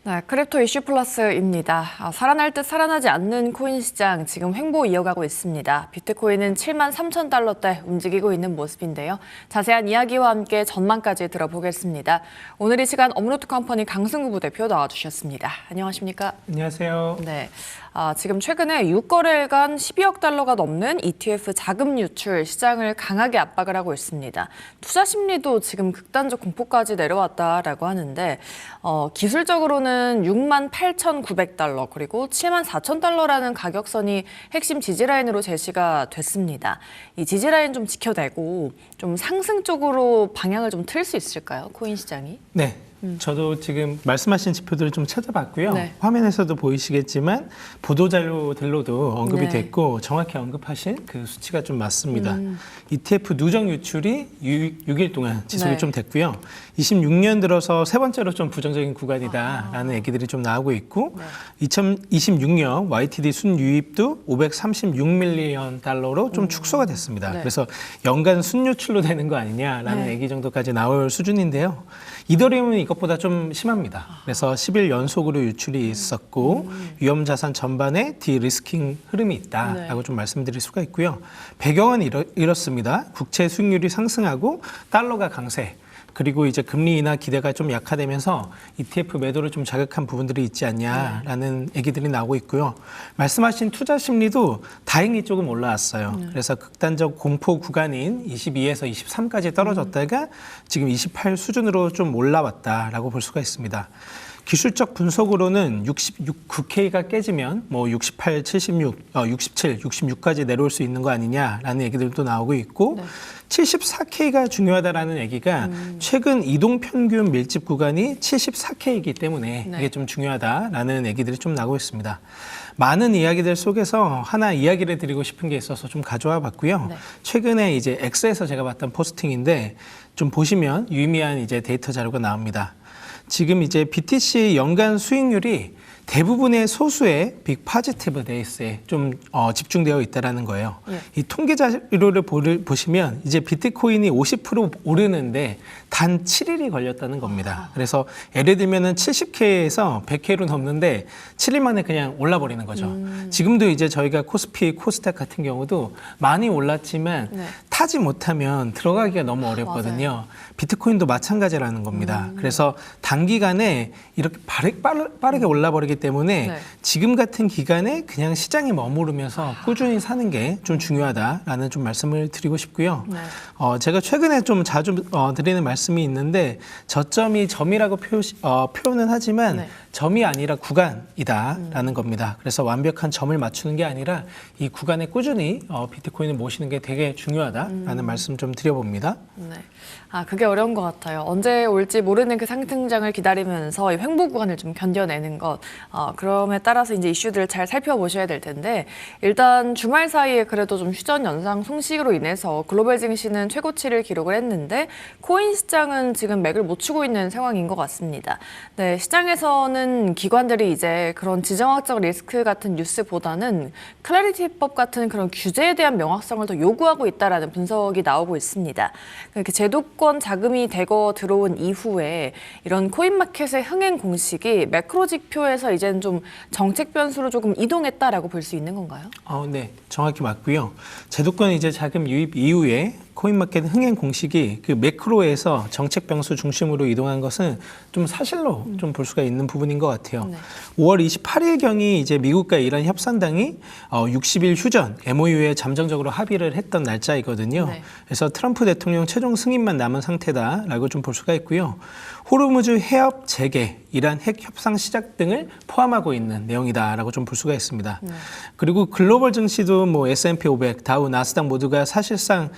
네, 크립토 이슈 플러스입니다. 살아날 듯 살아나지 않는 코인 시장 지금 횡보 이어가고 있습니다. 비트코인은 7만 3천 달러대 움직이고 있는 모습인데요. 자세한 이야기와 함께 전망까지 들어보겠습니다. 오늘 이 시간 업로드 컴퍼니 강승구 부대표 나와주셨습니다. 안녕하십니까? 안녕하세요. 네, 지금 최근에 6거래일간 12억 달러가 넘는 ETF 자금 유출 시장을 강하게 압박을 하고 있습니다. 투자 심리도 지금 극단적 공포까지 내려왔다라고 하는데 기술적으로는 6만 8,900달러 그리고 7만 4천 달러라는 가격선이 핵심 지지라인으로 제시가 됐습니다. 이 지지라인 좀 지켜내고 좀 상승 쪽으로 방향을 좀 틀 수 있을까요? 코인 시장이? 네. 저도 지금 말씀하신 지표들을 좀 찾아봤고요. 네. 화면에서도 보이시겠지만 보도자료들로도 언급이 네. 됐고 정확히 언급하신 그 수치가 좀 맞습니다. ETF 누적 유출이 6일 동안 지속이 네. 좀 됐고요. 26년 들어서 세 번째로 좀 부정적인 구간이다라는 얘기들이 좀 나오고 있고 2026년 YTD 순유입도 536밀리언 달러로 좀 축소가 됐습니다. 네. 그래서 연간 순유출로 되는 거 아니냐라는 네. 얘기 정도까지 나올 수준인데요. 이더리움은 이것보다 좀 심합니다. 그래서 10일 연속으로 유출이 있었고 위험 자산 전반에 디리스킹 흐름이 있다라고 네. 좀 말씀드릴 수가 있고요. 배경은 이렇습니다. 국채 수익률이 상승하고 달러가 강세. 그리고 이제 금리 인하 기대가 좀 약화되면서 ETF 매도를 좀 자극한 부분들이 있지 않냐라는 얘기들이 나오고 있고요. 말씀하신 투자 심리도 다행히 조금 올라왔어요. 그래서 극단적 공포 구간인 22에서 23까지 떨어졌다가 지금 28 수준으로 좀 올라왔다라고 볼 수가 있습니다. 기술적 분석으로는 69K가 깨지면 뭐 68, 76, 67, 66까지 내려올 수 있는 거 아니냐라는 얘기들도 나오고 있고 74K가 중요하다라는 얘기가 최근 이동 평균 밀집 구간이 74K이기 때문에 네. 이게 좀 중요하다라는 얘기들이 좀 나오고 있습니다. 많은 이야기들 속에서 하나 이야기를 드리고 싶은 게 있어서 좀 가져와 봤고요. 네. 최근에 이제 X에서 제가 봤던 포스팅인데 좀 보시면 유의미한 이제 데이터 자료가 나옵니다. 지금 이제 BTC 연간 수익률이 대부분의 소수의 빅 파지티브 데이스에 좀 집중되어 있다라는 거예요. 예. 이 통계 자료를 보시면 이제 비트코인이 50% 오르는데 단 7일이 걸렸다는 겁니다. 그래서 예를 들면은 70K에서 100K로 넘는데 7일 만에 그냥 올라버리는 거죠. 지금도 이제 저희가 코스피, 코스닥 같은 경우도 많이 올랐지만 네. 타지 못하면 들어가기가 너무 어렵거든요. 맞아요. 비트코인도 마찬가지라는 겁니다. 그래서 단기간에 이렇게 빠르게 올라버리기 때문에 네. 지금 같은 기간에 그냥 시장에 머무르면서 꾸준히 사는 게 좀 중요하다라는 좀 말씀을 드리고 싶고요. 네. 제가 최근에 좀 자주 드리는 말씀이 있는데 저점이 점이라고 표현은 하지만 네. 점이 아니라 구간이다라는 겁니다. 그래서 완벽한 점을 맞추는 게 아니라 이 구간에 꾸준히 비트코인을 모시는 게 되게 중요하다라는 말씀 좀 드려봅니다. 네. 그게 어려운 것 같아요. 언제 올지 모르는 그 상승장을 기다리면서 이 횡보 구간을 좀 견뎌내는 것. 그럼에 따라서 이제 이슈들을 잘 살펴보셔야 될 텐데, 일단 주말 사이에 그래도 좀 휴전 연상 송식으로 인해서 글로벌 증시는 최고치를 기록을 했는데, 코인 시장은 지금 맥을 못 추고 있는 상황인 것 같습니다. 네, 시장에서는 기관들이 이제 그런 지정학적 리스크 같은 뉴스보다는 클래리티법 같은 그런 규제에 대한 명확성을 더 요구하고 있다라는 분석이 나오고 있습니다. 이렇게 제도권 자금이 대거 들어온 이후에 이런 코인마켓의 흥행 공식이 매크로 지표에서 이제는 좀 정책 변수로 조금 이동했다라고 볼 수 있는 건가요? 네, 정확히 맞고요. 제도권 이제 자금 유입 이후에 코인마켓 흥행 공식이 그 매크로에서 정책 변수 중심으로 이동한 것은 좀 사실로 좀 볼 수가 있는 부분인 것 같아요. 네. 5월 28일경이 이제 미국과 이란 협상당이 60일 휴전 MOU에 잠정적으로 합의를 했던 날짜이거든요. 네. 그래서 트럼프 대통령 최종 승인만 남은 상태다라고 좀 볼 수가 있고요. 호르무즈 해협 재개, 이란 핵 협상 시작 등을 포함하고 있는 내용이다라고 좀 볼 수가 있습니다. 그리고 글로벌 증시도 뭐 S&P 500, 다우, 나스닥 모두가 사실상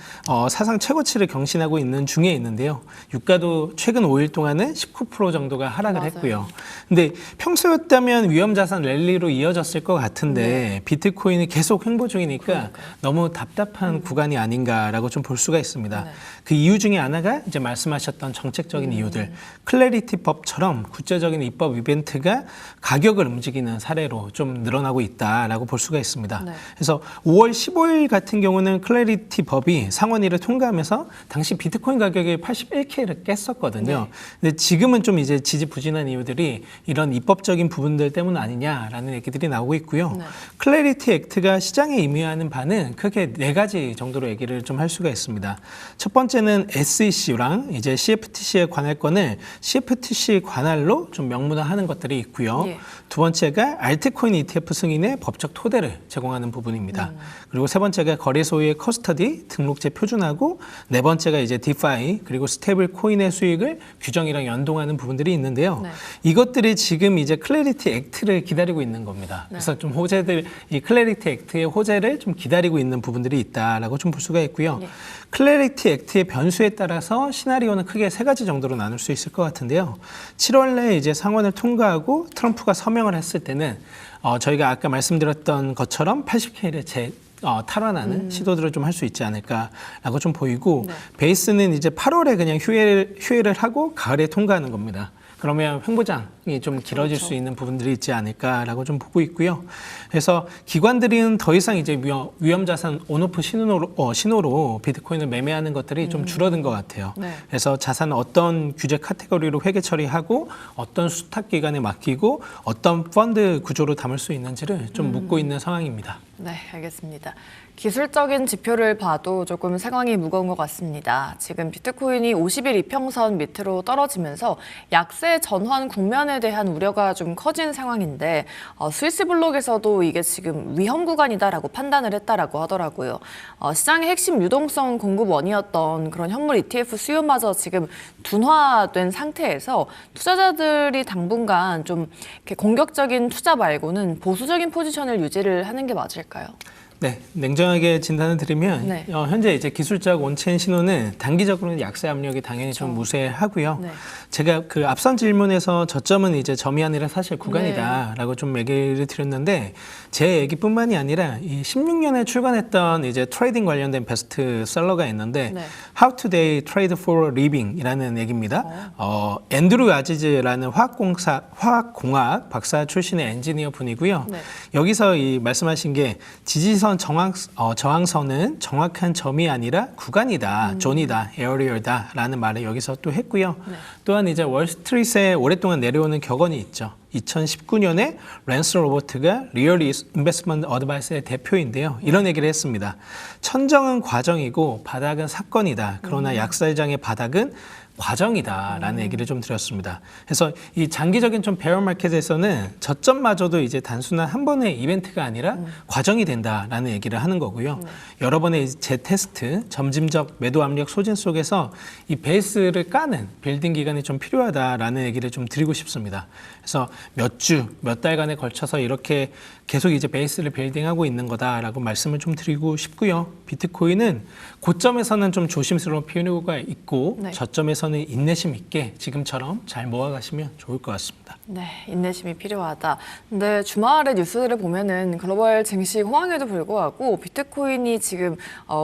사상 최고치를 경신하고 있는 중에 있는데요. 유가도 최근 5일 동안은 19% 정도가 하락을 맞아요. 했고요. 근데 평소였다면 위험 자산 랠리로 이어졌을 것 같은데 비트코인이 계속 횡보 중이니까 너무 답답한 구간이 아닌가라고 좀 볼 수가 있습니다. 네. 그 이유 중에 하나가 이제 말씀하셨던 정책적인 이유들, 클래리티법처럼 구체적인 입법 이벤트가 가격을 움직이는 사례로 좀 늘어나고 있다라고 볼 수가 있습니다. 네. 그래서 5월 15일 같은 경우는 클래리티법이 상원의를 통과하면서 당시 비트코인 가격이 81K를 깼었거든요. 네. 근데 지금은 좀 이제 지지부진한 이유들이 이런 입법적인 부분들 때문 아니냐라는 얘기들이 나오고 있고요. 네. 클래리티 액트가 시장에 의미하는 바는 크게 4가지 정도로 얘기를 좀 할 수가 있습니다. 첫 번째는 SEC랑 이제 CFTC의 관할권을 CFTC 관할로 좀 명문화하는 것들이 있고요. 예. 두 번째가 알트코인 ETF 승인의 법적 토대를 제공하는 부분입니다. 그리고 세 번째가 거래소의 커스터디 등록제 표준하고 네 번째가 이제 디파이 그리고 스테이블 코인의 수익을 규정이랑 연동하는 부분들이 있는데요. 네. 이것들이 지금 이제 클래리티 액트를 기다리고 있는 겁니다. 그래서 좀 호재들 이 클래리티 액트의 호재를 좀 기다리고 있는 부분들이 있다라고 좀 볼 수가 있고요. 예. 클래리티 액트의 변수에 따라서 시나리오는 크게 3가지 정도로 나눌 수 있을 것 같은데요. 7월 내에 이제 상원을 통과하고 트럼프가 서명을 했을 때는 저희가 아까 말씀드렸던 것처럼 80K를 탈환하는 시도들을 좀 할 수 있지 않을까라고 좀 보이고 네. 베이스는 이제 8월에 그냥 휴회를 하고 가을에 통과하는 겁니다. 그러면 횡보장이 좀 길어질 수 있는 부분들이 있지 않을까라고 좀 보고 있고요. 그래서 기관들은 더 이상 이제 위험자산 온오프 신호로 비트코인을 매매하는 것들이 좀 줄어든 것 같아요. 네. 그래서 자산을 어떤 규제 카테고리로 회계 처리하고 어떤 수탁 기관에 맡기고 어떤 펀드 구조로 담을 수 있는지를 좀 묻고 있는 상황입니다. 네, 알겠습니다. 기술적인 지표를 봐도 조금 상황이 무거운 것 같습니다. 지금 비트코인이 50일 이평선 밑으로 떨어지면서 약세 전환 국면에 대한 우려가 좀 커진 상황인데 스위스 블록에서도 이게 지금 위험 구간이다라고 판단을 했다라고 하더라고요. 시장의 핵심 유동성 공급원이었던 그런 현물 ETF 수요마저 지금 둔화된 상태에서 투자자들이 당분간 좀 이렇게 공격적인 투자 말고는 보수적인 포지션을 유지를 하는 게 맞을까요? 네, 냉정하게 진단을 드리면 네. 현재 이제 기술적 온체인 신호는 단기적으로는 약세 압력이 당연히 좀 무세하고요. 네. 제가 그 앞선 질문에서 저점은 이제 점이 아니라 사실 구간이다라고 좀 얘기를 드렸는데 제 얘기뿐만이 아니라 이 16년에 출간했던 이제 트레이딩 관련된 베스트셀러가 있는데 네. How to Day Trade for Living이라는 얘기입니다. 앤드루 아지즈라는 화학공학 박사 출신의 엔지니어 분이고요. 네. 여기서 이 말씀하신 게 지지선 저항선은 정확한 점이 아니라 구간이다, 존이다, 에어리어다라는 말을 여기서 또 했고요. 네. 또한 이제 월스트리트에 오랫동안 내려오는 격언이 있죠. 2019년에 랜스 로버트가 리얼 인베스트먼트 어드바이스의 대표인데요. 이런 얘기를 했습니다. 천정은 과정이고 바닥은 사건이다. 그러나 약살장의 바닥은 과정이다라는 얘기를 좀 드렸습니다. 그래서 이 장기적인 좀 베어 마켓에서는 저점마저도 이제 단순한 한 번의 이벤트가 아니라 과정이 된다라는 얘기를 하는 거고요. 여러 번의 재테스트, 점진적 매도 압력 소진 속에서 이 베이스를 까는 빌딩 기간이 좀 필요하다라는 얘기를 좀 드리고 싶습니다. 그래서 몇 주, 몇 달간에 걸쳐서 이렇게 계속 이제 베이스를 빌딩하고 있는 거다라고 말씀을 좀 드리고 싶고요. 비트코인은 고점에서는 좀 조심스러운 필요가 있고 네. 저점에서는 인내심 있게 지금처럼 잘 모아가시면 좋을 것 같습니다. 네, 인내심이 필요하다. 근데 주말에 뉴스들을 보면은 글로벌 증시 호황에도 불구하고 비트코인이 지금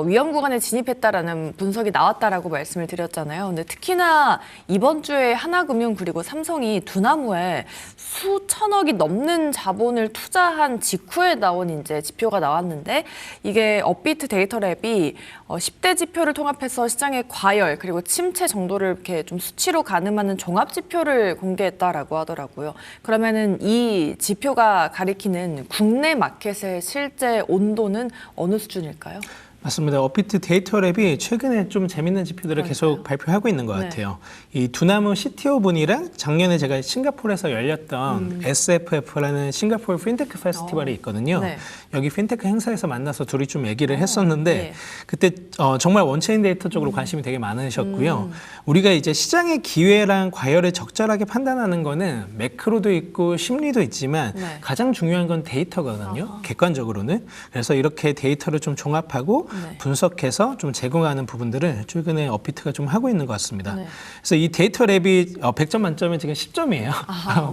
위험 구간에 진입했다라는 분석이 나왔다라고 말씀을 드렸잖아요. 근데 특히나 이번 주에 하나금융 그리고 삼성이 두나무에 수천억이 넘는 자본을 투자한 직후에 나온 이제 지표가 나왔는데 이게 업비트 데이터랩이 10대 지표를 통합해서 시장의 과열 그리고 침체 정도를 이렇게 좀 수치로 가늠하는 종합 지표를 공개했다라고 하더라고요. 그러면은 이 지표가 가리키는 국내 마켓의 실제 온도는 어느 수준일까요? 맞습니다. 업비트 데이터랩이 최근에 좀 재밌는 지표들을 계속 발표하고 있는 것 네. 같아요. 이 두나무 CTO 분이랑 작년에 제가 싱가포르에서 열렸던 SFF라는 싱가포르 핀테크 페스티벌이 있거든요. 네. 여기 핀테크 행사에서 만나서 둘이 좀 얘기를 했었는데 네. 그때 정말 원체인 데이터 쪽으로 관심이 되게 많으셨고요. 우리가 이제 시장의 기회랑 과열을 적절하게 판단하는 거는 매크로도 있고 심리도 있지만 네. 가장 중요한 건 데이터거든요. 객관적으로는. 그래서 이렇게 데이터를 좀 종합하고 네. 분석해서 좀 제공하는 부분들을 최근에 업비트가 좀 하고 있는 것 같습니다. 네. 그래서 이 데이터 랩이 100점 만점에 지금 10점이에요.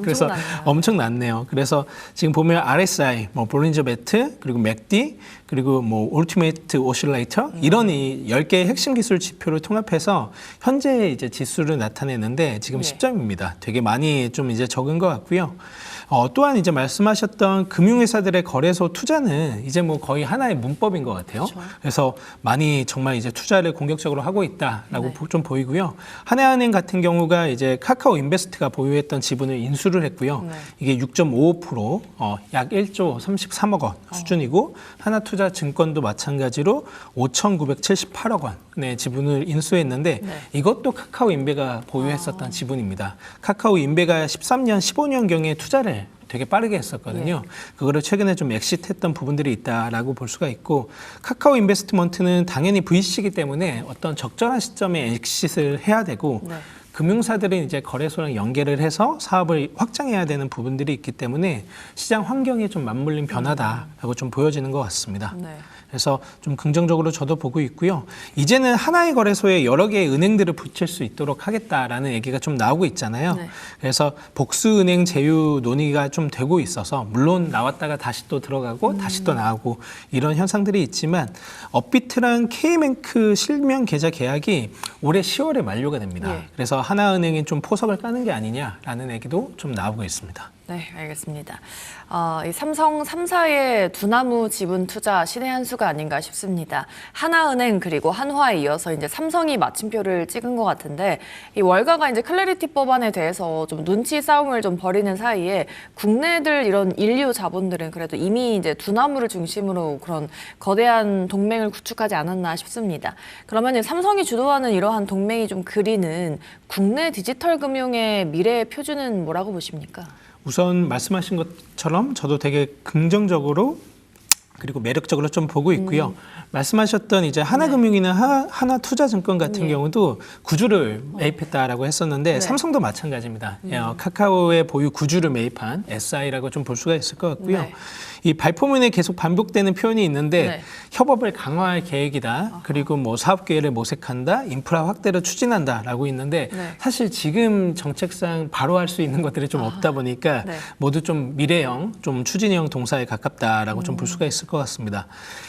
그래서 엄청나네요. 엄청 낮네요. 그래서 지금 보면 RSI, 볼린저 배트, 그리고 맥디, 그리고 울티메이트 오실레이터 이런 이 10개의 핵심 기술 지표를 통합해서 현재 이제 지수를 나타내는데 지금 네. 10점입니다. 되게 많이 좀 이제 적은 것 같고요. 또한 이제 말씀하셨던 금융회사들의 거래소 투자는 이제 뭐 거의 하나의 문법인 것 같아요. 그렇죠. 그래서 많이 정말 이제 투자를 공격적으로 하고 있다라고 네. 좀 보이고요. 하나은행 같은 경우가 이제 카카오 인베스트가 보유했던 지분을 인수를 했고요. 네. 이게 6.55%, 약 1조 33억 원 수준이고 하나투자증권도 마찬가지로 5,978억 원의 지분을 인수했는데 네. 이것도 카카오 인베가 보유했었던 지분입니다. 카카오 인베가 13년, 15년경에 투자를 되게 빠르게 했었거든요. 그거를 최근에 좀 엑시트했던 부분들이 있다라고 볼 수가 있고 카카오 인베스트먼트는 당연히 VC이기 때문에 어떤 적절한 시점에 엑시트를 해야 되고 네. 금융사들은 이제 거래소랑 연계를 해서 사업을 확장해야 되는 부분들이 있기 때문에 시장 환경에 좀 맞물린 변화다라고 좀 보여지는 것 같습니다. 네. 그래서 좀 긍정적으로 저도 보고 있고요. 이제는 하나의 거래소에 여러 개의 은행들을 붙일 수 있도록 하겠다라는 얘기가 좀 나오고 있잖아요. 네. 그래서 복수은행 제휴 논의가 좀 되고 있어서 물론 나왔다가 다시 또 들어가고 다시 또 나오고 이런 현상들이 있지만 업비트랑 K뱅크 실명 계좌 계약이 올해 10월에 만료가 됩니다. 예. 그래서 하나은행이 좀 포석을 까는 게 아니냐라는 얘기도 좀 나오고 있습니다. 네, 알겠습니다. 이 삼성 3사의 두나무 지분 투자 신의 한 수가 아닌가 싶습니다. 하나은행 그리고 한화에 이어서 이제 삼성이 마침표를 찍은 것 같은데 이 월가가 이제 클래리티 법안에 대해서 좀 눈치 싸움을 좀 벌이는 사이에 국내들 이런 인류 자본들은 그래도 이미 이제 두나무를 중심으로 그런 거대한 동맹을 구축하지 않았나 싶습니다. 그러면 삼성이 주도하는 이러한 동맹이 좀 그리는 국내 디지털 금융의 미래의 표준은 뭐라고 보십니까? 우선 말씀하신 것처럼 저도 되게 긍정적으로 그리고 매력적으로 좀 보고 있고요. 말씀하셨던 이제 하나금융이나 하나투자증권 같은 경우도 구주를 매입했다라고 했었는데 네. 삼성도 마찬가지입니다. 카카오의 보유 구주를 매입한 SI라고 좀 볼 수가 있을 것 같고요. 네. 이 발표문에 계속 반복되는 표현이 있는데 네. 협업을 강화할 계획이다. 그리고 뭐 사업 기회를 모색한다. 인프라 확대를 추진한다라고 있는데 네. 사실 지금 정책상 바로 할 수 있는 것들이 좀 없다 보니까 네. 모두 좀 미래형, 좀 추진형 동사에 가깝다라고 좀 볼 수가 있을 것 같습니다.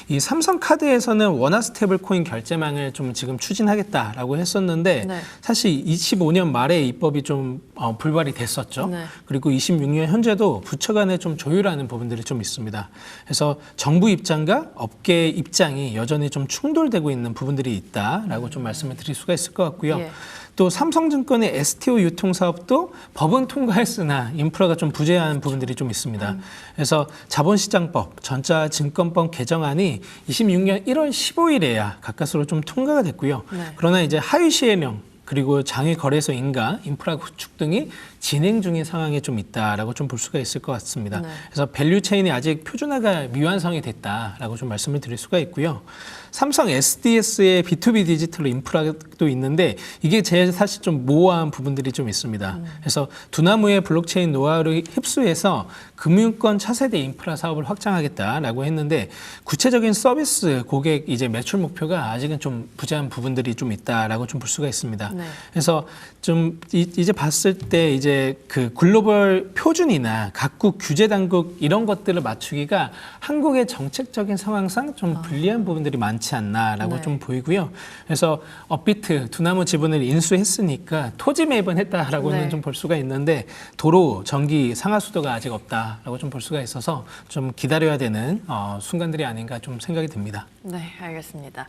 이 삼성카드에서는 원화 스테이블 코인 결제망을 좀 지금 추진하겠다라고 했었는데 네. 사실 25년 말에 입법이 좀 불발이 됐었죠. 네. 그리고 26년 현재도 부처 간에 좀 조율하는 부분들이 좀 있습니다. 그래서 정부 입장과 업계 입장이 여전히 좀 충돌되고 있는 부분들이 있다라고 좀 말씀을 드릴 수가 있을 것 같고요. 예. 또 삼성증권의 STO 유통사업도 법은 통과했으나 인프라가 좀 부재한 부분들이 좀 있습니다. 그래서 자본시장법, 전자증권법 개정안이 26년 1월 15일에야 가까스로 좀 통과가 됐고요. 네. 그러나 이제 하위 시행령 그리고 장외 거래소 인가, 인프라 구축 등이 진행 중인 상황에 좀 있다라고 좀 볼 수가 있을 것 같습니다. 네. 그래서 밸류 체인이 아직 표준화가 미완성이 됐다라고 좀 말씀을 드릴 수가 있고요. 삼성 SDS의 B2B 디지털 인프라도 있는데 이게 제일 사실 좀 모호한 부분들이 좀 있습니다. 그래서 두나무의 블록체인 노하우를 흡수해서 금융권 차세대 인프라 사업을 확장하겠다라고 했는데 구체적인 서비스 고객 이제 매출 목표가 아직은 좀 부재한 부분들이 좀 있다라고 좀 볼 수가 있습니다. 네. 그래서 좀 이제 봤을 때 이제 그 글로벌 표준이나 각국 규제 당국 이런 것들을 맞추기가 한국의 정책적인 상황상 좀 불리한 부분들이 많지 않나라고 네. 좀 보이고요. 그래서 업비트 두나무 지분을 인수했으니까 토지 매입은 했다라고는 네. 좀 볼 수가 있는데 도로, 전기, 상하수도가 아직 없다라고 좀 볼 수가 있어서 좀 기다려야 되는 순간들이 아닌가 좀 생각이 듭니다. 네, 알겠습니다.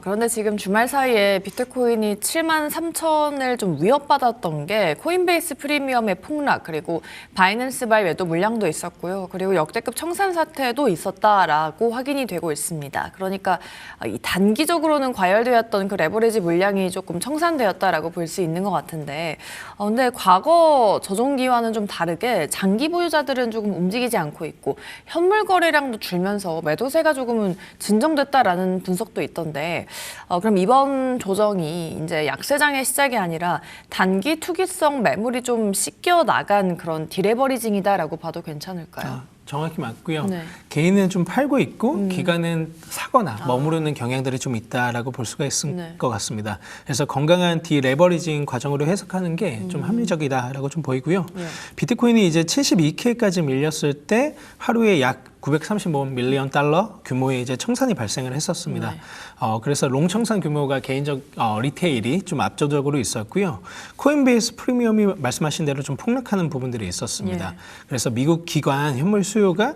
그런데 지금 주말 사이에 비트코인이 7만 3천을 좀 위협받았던 게 코인베이스 프리미엄의 폭락 그리고 바이낸스발 매도 물량도 있었고요. 그리고 역대급 청산 사태도 있었다라고 확인이 되고 있습니다. 그러니까 이 단기적으로는 과열되었던 그 레버리지 물량이 조금 청산되었다라고 볼 수 있는 것 같은데 근데 과거 저종기와는 좀 다르게 장기 보유자들은 조금 움직이지 않고 있고 현물 거래량도 줄면서 매도세가 조금은 진정됐다라는 분석도 있던데 그럼 이번 조정이 이제 약세장의 시작이 아니라 단기 투기성 매물이 좀 씻겨 나간 그런 디레버리징이다라고 봐도 괜찮을까요? 정확히 맞고요. 네. 개인은 좀 팔고 있고 기관은 사거나 머무르는 경향들이 좀 있다라고 볼 수가 있을 네. 것 같습니다. 그래서 건강한 디레버리징 과정으로 해석하는 게 좀 합리적이다라고 좀 보이고요. 예. 비트코인이 이제 72K까지 밀렸을 때 하루에 약 $935밀리언 규모의 이제 청산이 발생을 했었습니다. 네. 그래서 롱 청산 규모가 개인적 리테일이 좀 압도적으로 있었고요. 코인베이스 프리미엄이 말씀하신 대로 좀 폭락하는 부분들이 있었습니다. 예. 그래서 미국 기관 현물 수요가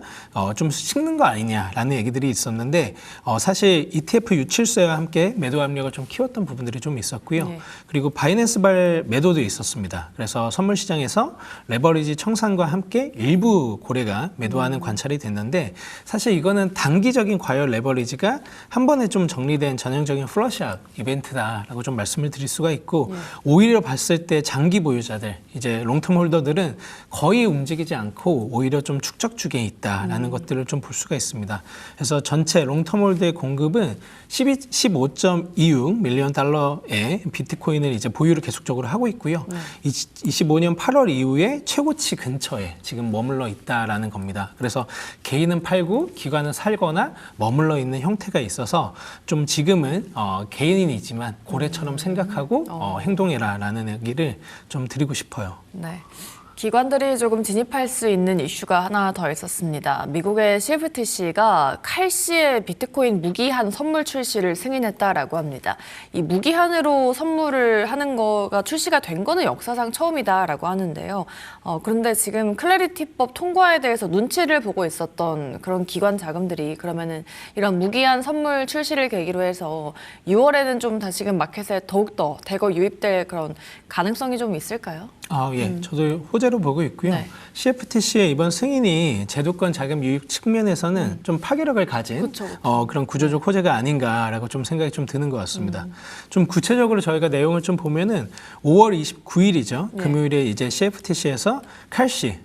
좀 식는 거 아니냐라는 얘기들이 있었는데 사실 ETF 유출세와 함께 매도 압력을 좀 키웠던 부분들이 좀 있었고요. 예. 그리고 바이낸스발 매도도 있었습니다. 그래서 선물 시장에서 레버리지 청산과 함께 일부 고래가 매도하는 관찰이 됐는데 사실 이거는 단기적인 과열 레버리지가 한 번에 좀 정리된 전형적인 플러시아웃 이벤트다라고 좀 말씀을 드릴 수가 있고 오히려 봤을 때 장기 보유자들 이제 롱텀 홀더들은 거의 움직이지 않고 오히려 좀 축적 중에 있다라는 것들을 좀 볼 수가 있습니다. 그래서 전체 롱텀 홀더의 공급은 15.26 밀리언 달러의 비트코인을 이제 보유를 계속적으로 하고 있고요. 25년 8월 이후에 최고치 근처에 지금 머물러 있다라는 겁니다. 그래서 개인은 팔고 기관은 살거나 머물러 있는 형태가 있어서 좀 지금은 개인이지만 고래처럼 생각하고 행동해라라는 얘기를 좀 드리고 싶어요. 네. 기관들이 조금 진입할 수 있는 이슈가 하나 더 있었습니다. 미국의 CFTC가 칼씨의 비트코인 무기한 선물 출시를 승인했다라고 합니다. 이 무기한으로 선물을 하는 거가 출시가 된 거는 역사상 처음이다라고 하는데요. 그런데 지금 클래리티법 통과에 대해서 눈치를 보고 있었던 그런 기관 자금들이 그러면은 이런 무기한 선물 출시를 계기로 해서 6월에는 좀 다시금 마켓에 더욱더 대거 유입될 그런 가능성이 좀 있을까요? 예. 저도 호재로 보고 있고요. 네. CFTC의 이번 승인이 제도권 자금 유입 측면에서는 좀 파괴력을 가진 그쵸, 그쵸. 그런 구조적 호재가 아닌가라고 좀 생각이 좀 드는 것 같습니다. 좀 구체적으로 저희가 내용을 좀 보면은 5월 29일이죠. 네. 금요일에 이제 CFTC에서 칼씨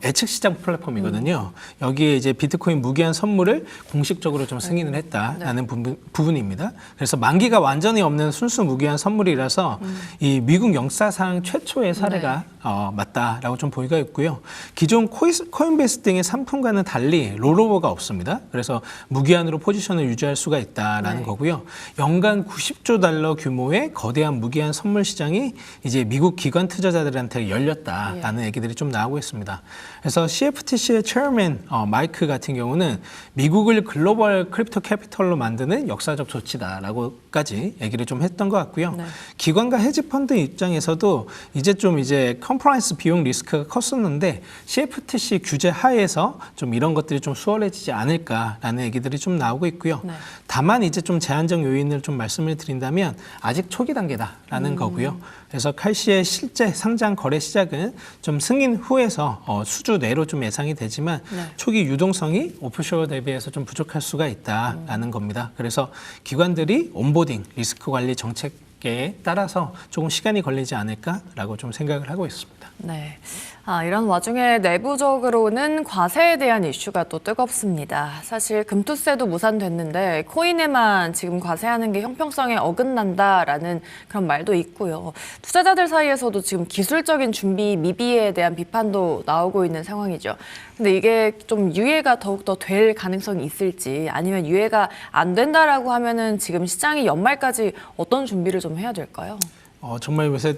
예측 시장 플랫폼이거든요. 여기에 이제 비트코인 무기한 선물을 공식적으로 좀 승인을 했다라는 부분입니다. 그래서 만기가 완전히 없는 순수 무기한 선물이라서 이 미국 역사상 최초의 사례가 맞다라고 좀 보기가 있고요. 기존 코인베이스 등의 상품과는 달리 롤오버가 없습니다. 그래서 무기한으로 포지션을 유지할 수가 있다라는 거고요. 연간 90조 달러 규모의 거대한 무기한 선물 시장이 이제 미국 기관 투자자들한테 열렸다라는 얘기들이 좀 나오고 있습니다. 그래서 CFTC의 체어맨 마이크 같은 경우는 미국을 글로벌 크립토 캐피털로 만드는 역사적 조치다라고까지 얘기를 좀 했던 것 같고요. 네. 기관과 헤지펀드 입장에서도 이제 컴플라이언스 비용 리스크가 컸었는데 CFTC 규제 하에서 좀 이런 것들이 좀 수월해지지 않을까라는 얘기들이 좀 나오고 있고요. 네. 다만 이제 좀 제한적 요인을 좀 말씀을 드린다면 아직 초기 단계다라는 거고요. 그래서 칼씨의 실제 상장 거래 시작은 좀 승인 후에서 수주 내로 좀 예상이 되지만 초기 유동성이 오프쇼어 대비해서 좀 부족할 수가 있다라는 겁니다. 그래서 기관들이 온보딩 리스크 관리 정책에 따라서 조금 시간이 걸리지 않을까라고 좀 생각을 하고 있습니다. 네. 이런 와중에 내부적으로는 과세에 대한 이슈가 또 뜨겁습니다. 사실 금투세도 무산됐는데 코인에만 지금 과세하는 게 형평성에 어긋난다라는 그런 말도 있고요. 투자자들 사이에서도 지금 기술적인 준비 미비에 대한 비판도 나오고 있는 상황이죠. 근데 이게 좀 유예가 더욱더 될 가능성이 있을지 아니면 유예가 안 된다라고 하면은 지금 시장이 연말까지 어떤 준비를 좀 해야 될까요? 정말 요새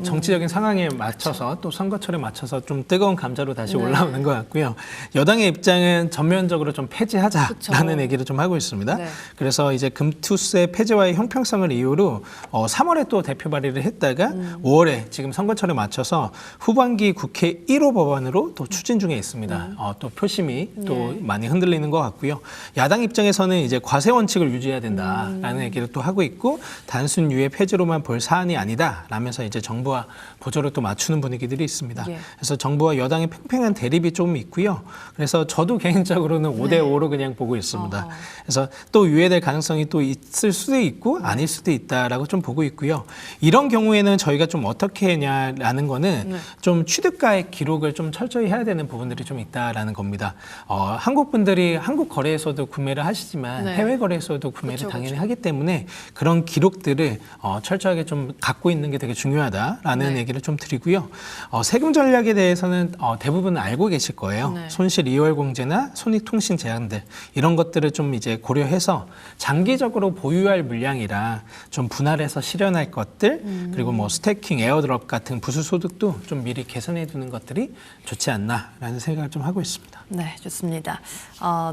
정치적인 상황에 맞춰서 또 선거철에 맞춰서 좀 뜨거운 감자로 다시 올라오는 것 같고요. 여당의 입장은 전면적으로 좀 폐지하자라는 얘기를 좀 하고 있습니다. 네. 그래서 이제 금투세 폐지와의 형평성을 이유로 3월에 또 대표 발의를 했다가 5월에 지금 선거철에 맞춰서 후반기 국회 1호 법안으로 또 추진 중에 있습니다. 또 표심이 또 많이 흔들리는 것 같고요. 야당 입장에서는 이제 과세 원칙을 유지해야 된다라는 얘기를 또 하고 있고 단순 유예 폐지로만 볼 사안이 아니다라면서 이제 정부와 보조를 또 맞추는 분위기들이 있습니다. 그래서 정부와 여당의 팽팽한 대립이 좀 있고요. 그래서 저도 개인적으로는 5대5로 그냥 보고 있습니다. 그래서 또 유예될 가능성이 또 있을 수도 있고 아닐 수도 있다라고 좀 보고 있고요. 이런 경우에는 저희가 좀 어떻게 했냐라는 거는 좀 취득가액 기록을 좀 철저히 해야 되는 부분들이 좀 있다라는 겁니다. 한국 분들이 한국 거래에서도 구매를 하시지만 해외 거래에서도 구매를 당연히 하기 때문에 그런 기록들을 철저하게 좀 갖고 있는 게 되게 중요하다라는 네. 얘기를 좀 드리고요. 세금 전략에 대해서는 대부분 알고 계실 거예요. 네. 손실 이월 공제나 손익통신 제한들 이런 것들을 좀 이제 고려해서 장기적으로 보유할 물량이라 좀 분할해서 실현할 것들 그리고 뭐 스태킹, 에어드롭 같은 부수 소득도 좀 미리 계산해 두는 것들이 좋지 않나라는 생각을 좀 하고 있습니다. 네, 좋습니다.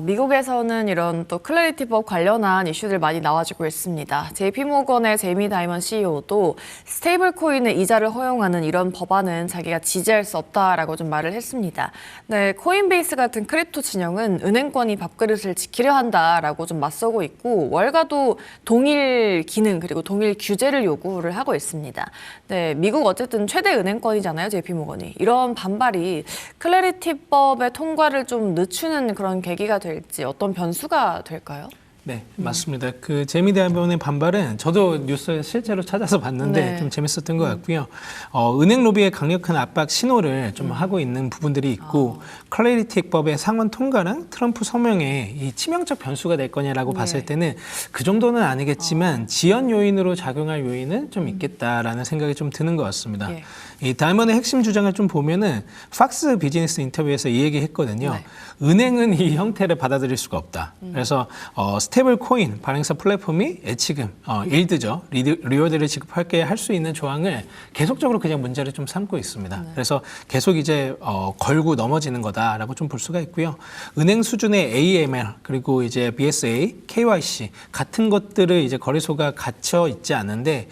미국에서는 이런 또 클래리티법 관련한 이슈들 많이 나와주고 있습니다. JP모건의 제이미 다이먼 CEO도 스테이블 코인의 이자를 허용하는 이런 법안은 자기가 지지할 수 없다라고 좀 말을 했습니다. 네, 코인베이스 같은 크립토 진영은 은행권이 밥그릇을 지키려 한다라고 좀 맞서고 있고 월가도 동일 기능 그리고 동일 규제를 요구를 하고 있습니다. 네, 미국 어쨌든 최대 은행권이잖아요, JP모건이. 이런 반발이 클래리티법의 통과를 좀 늦추는 그런 계기가 될지 어떤 변수가 될까요? 네, 맞습니다. 그 제이미 다이먼의 반발은 저도 뉴스에 실제로 찾아서 봤는데 네. 좀 재밌었던 것 같고요. 은행 로비의 강력한 압박 신호를 좀 하고 있는 부분들이 있고 클래리티법의 상원 통과랑 트럼프 서명에 이 치명적 변수가 될 거냐라고 네. 봤을 때는 그 정도는 아니겠지만 지연 요인으로 작용할 요인은 좀 있겠다라는 생각이 좀 드는 것 같습니다. 예. 이 다이먼의 핵심 주장을 좀 보면은 팍스 비즈니스 인터뷰에서 이 얘기 했거든요. 네. 은행은 이 형태를 받아들일 수가 없다. 그래서 스테이블 코인 발행사 플랫폼이 예치금, 일드죠. 리워드를 지급할게 할 수 있는 조항을 계속적으로 그냥 문제를 좀 삼고 있습니다. 네. 그래서 계속 이제 걸고 넘어지는 거다라고 좀 볼 수가 있고요. 은행 수준의 AML 그리고 이제 BSA, KYC 같은 것들을 이제 거래소가 갖춰 있지 않은데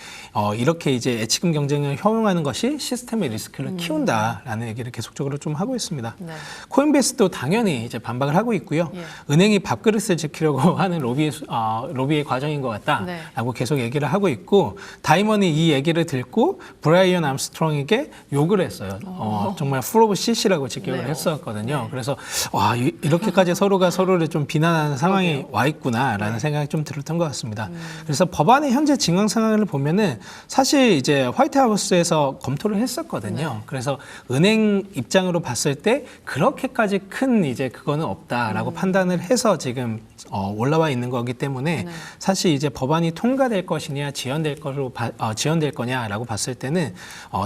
이렇게 이제 예치금 경쟁을 허용하는 것이 시스템의 리스크를 키운다라는 얘기를 계속적으로 좀 하고 있습니다. 네. 코인베이스도 당연히 이제 반박을 하고 있고요. 예. 은행이 밥그릇을 지키려고 하는 로비의 과정인 것 같다라고 네. 계속 얘기를 하고 있고 다이먼이 이 얘기를 듣고 브라이언 암스트롱에게 욕을 했어요. 정말 풀 오브 CC라고 직격을 네. 했었거든요. 네. 그래서 와 이렇게까지 서로가 서로를 좀 비난하는 상황이 그러게요. 와 있구나라는 네. 생각이 좀 들었던 것 같습니다. 그래서 법안의 현재 진행 상황을 보면은 사실 이제 화이트하우스에서 검토를 했었거든요. 네. 그래서 은행 입장으로 봤을 때 그렇게까지 큰 이제 그거는 없다라고 판단을 해서 지금 올라와 있는 거기 때문에 네. 사실 이제 법안이 통과될 것이냐 지연될 거냐라고 봤을 때는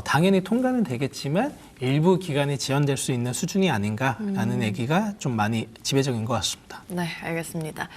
당연히 통과는 되겠지만 일부 기간이 지연될 수 있는 수준이 아닌가라는 얘기가 좀 많이 지배적인 것 같습니다. 네, 알겠습니다.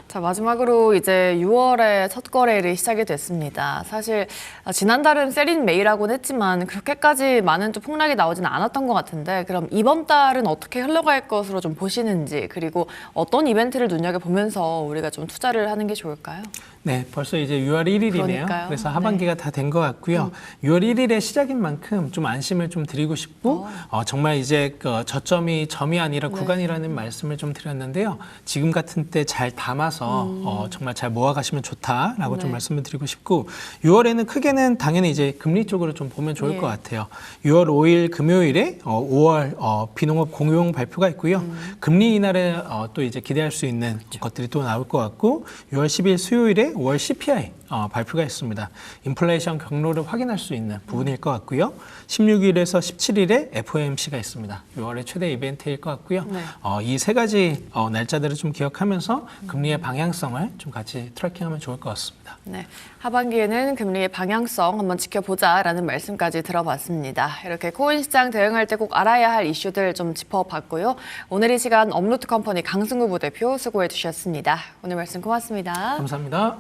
자, 마지막으로 이제 6월에 첫 거래일이 시작이 됐습니다. 사실 지난달은 세린 메이라고는 했지만 그렇게까지 많은 좀 폭락이 나오지는 않았던 것 같은데 그럼 이번 달은 어떻게 흘러갈 것으로 좀 보시는지 그리고 어떤 이벤트를 눈여겨보면서 우리가 좀 투자를 하는 게 좋을까요? 네, 벌써 이제 6월 1일이네요. 그러니까요. 그래서 하반기가 다 된 것 같고요. 6월 1일의 시작인 만큼 좀 안심을 좀 드리고 싶고 정말 이제 그 저점이 점이 아니라 네. 구간이라는 말씀을 좀 드렸는데요. 지금 같은 때 잘 담아서 정말 잘 모아가시면 좋다라고 좀 네. 말씀을 드리고 싶고 6월에는 크게는 당연히 이제 금리 쪽으로 좀 보면 좋을 예. 것 같아요. 6월 5일 금요일에 5월 비농업 공용 발표가 있고요. 금리 인하를 또 이제 기대할 수 있는 것들이 또 나올 것 같고 6월 10일 수요일에 5월 CPI 발표가 있습니다. 인플레이션 경로를 확인할 수 있는 부분일 것 같고요. 16일에서 17일에 FOMC가 있습니다. 6월의 최대 이벤트일 것 같고요. 네. 이 세 가지 날짜들을 좀 기억하면서 금리의 방향성을 좀 같이 트래킹하면 좋을 것 같습니다. 네, 하반기에는 금리의 방향성 한번 지켜보자라는 말씀까지 들어봤습니다. 이렇게 코인 시장 대응할 때 꼭 알아야 할 이슈들 좀 짚어봤고요. 오늘 이 시간 업로드 컴퍼니 강승우 부대표 수고해 주셨습니다. 오늘 말씀 고맙습니다. 감사합니다.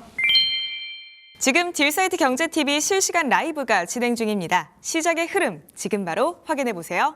지금 딜사이트 경제TV 실시간 라이브가 진행 중입니다. 시장의 흐름 지금 바로 확인해 보세요.